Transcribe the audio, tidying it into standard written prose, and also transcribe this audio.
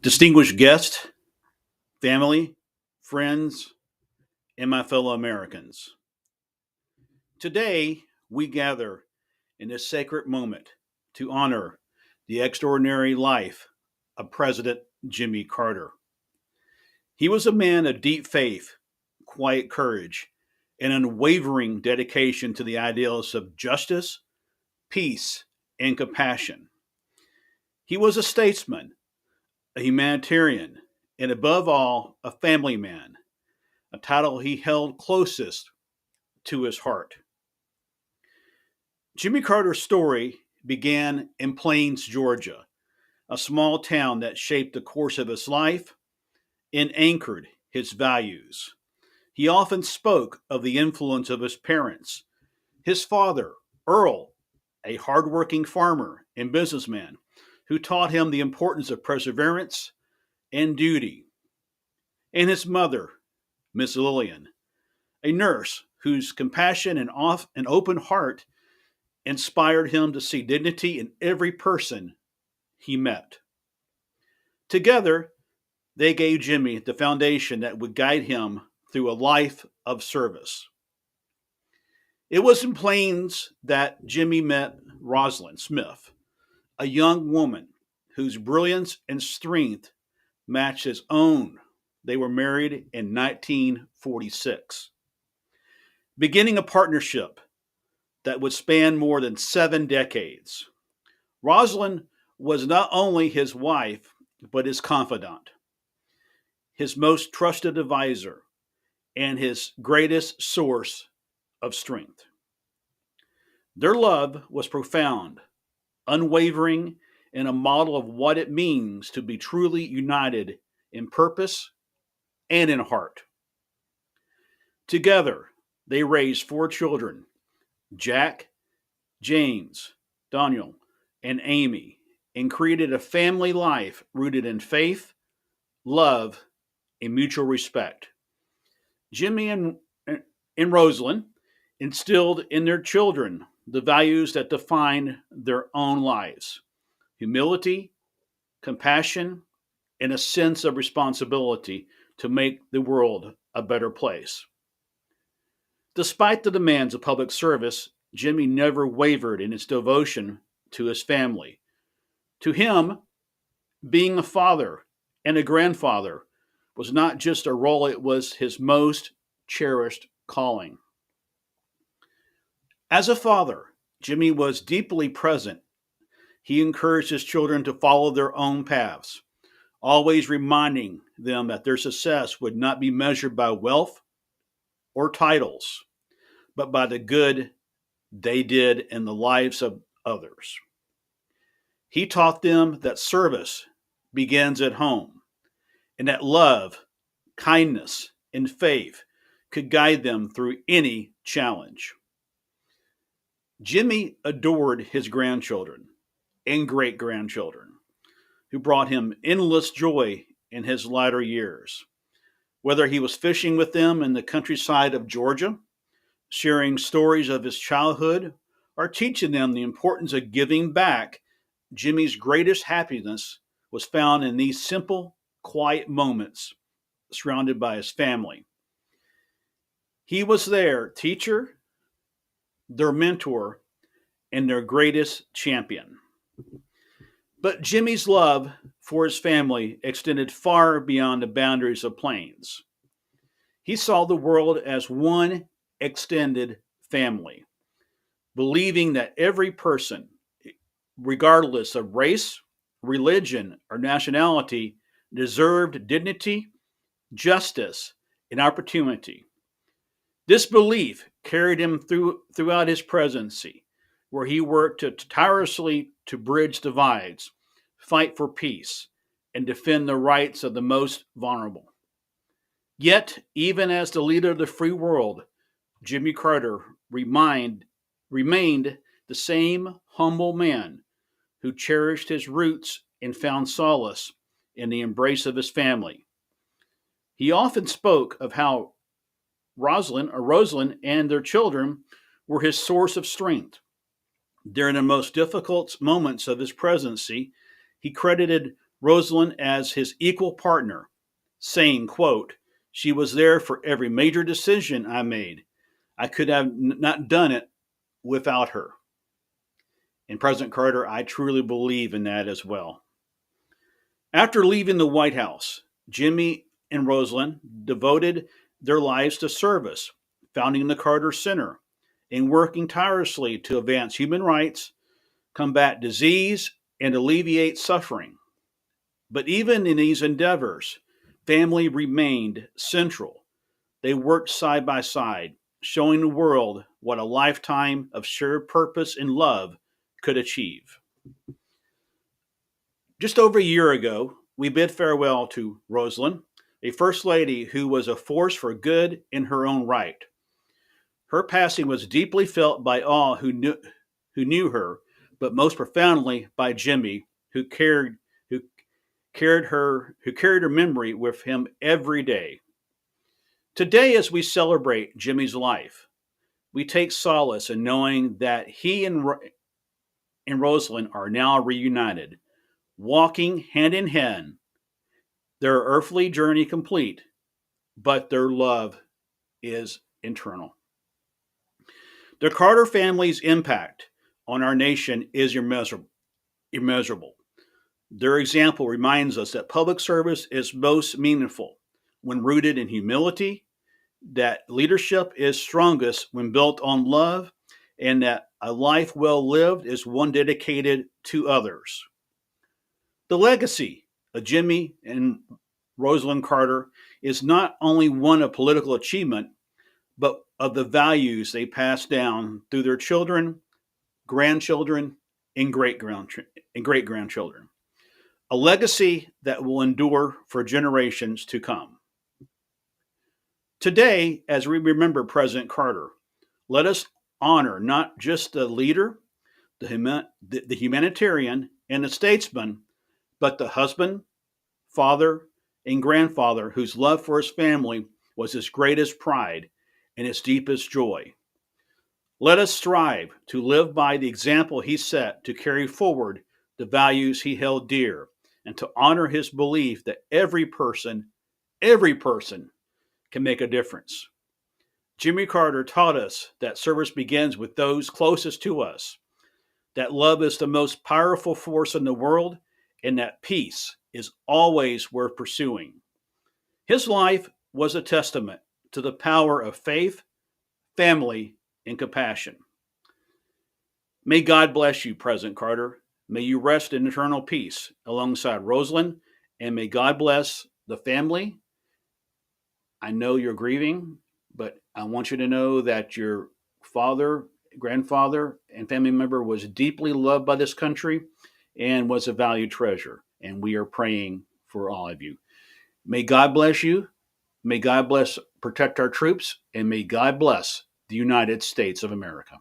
Distinguished guest, family, friends, and my fellow Americans. Today, we gather in this sacred moment to honor the extraordinary life of President Jimmy Carter. He was a man of deep faith, quiet courage, and unwavering dedication to the ideals of justice, peace, and compassion. He was a statesman, a humanitarian, and above all, a family man, a title he held closest to his heart. Jimmy Carter's story began in Plains, Georgia, a small town that shaped the course of his life and anchored his values. He often spoke of the influence of his parents. His father, Earl, a hardworking farmer and businessman who taught him the importance of perseverance and duty, and his mother, Miss Lillian, a nurse whose compassion and open heart inspired him to see dignity in every person he met. Together, they gave Jimmy the foundation that would guide him through a life of service. It was in Plains that Jimmy met Rosalind Smith, a young woman whose brilliance and strength matched his own. They were married in 1946, beginning a partnership that would span more than 7 decades. Rosalind was not only his wife, but his confidant, his most trusted advisor, and his greatest source of strength. Their love was profound, unwavering, and a model of what it means to be truly united in purpose and in heart. Together, they raised 4 children: Jack, James, Daniel, and Amy, and created a family life rooted in faith, love, and mutual respect. Jimmy and Rosalind instilled in their children the values that define their own lives: humility, compassion, and a sense of responsibility to make the world a better place. Despite the demands of public service, Jimmy never wavered in his devotion to his family. To him, being a father and a grandfather was not just a role, it was his most cherished calling. As a father, Jimmy was deeply present. He encouraged his children to follow their own paths, always reminding them that their success would not be measured by wealth or titles, but by the good they did in the lives of others. He taught them that service begins at home and that love, kindness, and faith could guide them through any challenge. Jimmy adored his grandchildren and great grandchildren, who brought him endless joy in his latter years. Whether he was fishing with them in the countryside of Georgia, sharing stories of his childhood, or teaching them the importance of giving back, Jimmy's greatest happiness was found in these simple, quiet moments surrounded by his family. He was their teacher, their mentor, and their greatest champion. But Jimmy's love for his family extended far beyond the boundaries of Plains. He saw the world as one extended family, believing that every person, regardless of race, religion, or nationality, deserved dignity, justice, and opportunity. This belief carried him throughout his presidency, where he worked tirelessly to bridge divides, fight for peace, and defend the rights of the most vulnerable. Yet, even as the leader of the free world, Jimmy Carter remained the same humble man who cherished his roots and found solace in the embrace of his family. He often spoke of how Rosalind and their children were his source of strength. During the most difficult moments of his presidency, he credited Rosalind as his equal partner, saying, quote, "She was there for every major decision I made. I could have not done it without her." And President Carter, I truly believe in that as well. After leaving the White House, Jimmy and Rosalind devoted their lives to service, founding the Carter Center and working tirelessly to advance human rights, combat disease, and alleviate suffering. But even in these endeavors, family remained central. They worked side by side, showing the world what a lifetime of shared purpose and love could achieve. Just over a year ago, we bid farewell to Rosalind, a First Lady who was a force for good in her own right. Her passing was deeply felt by all who knew her, but most profoundly by Jimmy, who carried her memory with him every day. Today, as we celebrate Jimmy's life, we take solace in knowing that he and Rosalind are now reunited, walking hand in hand, their earthly journey complete, but their love is eternal. The Carter family's impact on our nation is immeasurable. Their example reminds us that public service is most meaningful when rooted in humility, that leadership is strongest when built on love, and that a life well lived is one dedicated to others. The legacy of Jimmy and Rosalind Carter is not only one of political achievement, but of the values they passed down through their children, grandchildren, and great grandchildren. A legacy that will endure for generations to come. Today, as we remember President Carter, let us honor not just the leader, the humanitarian, and the statesman, but the husband, father, and grandfather whose love for his family was his greatest pride and his deepest joy. Let us strive to live by the example he set, to carry forward the values he held dear, and to honor his belief that every person can make a difference. Jimmy Carter taught us that service begins with those closest to us, that love is the most powerful force in the world, and that peace is always worth pursuing. His life was a testament to the power of faith, family, and compassion. May God bless you, President Carter. May you rest in eternal peace alongside Rosalind, and may God bless the family. I know you're grieving, but I want you to know that your father, grandfather, and family member was deeply loved by this country and was a valued treasure. And we are praying for all of you. May God bless you. May God protect our troops, and may God bless the United States of America.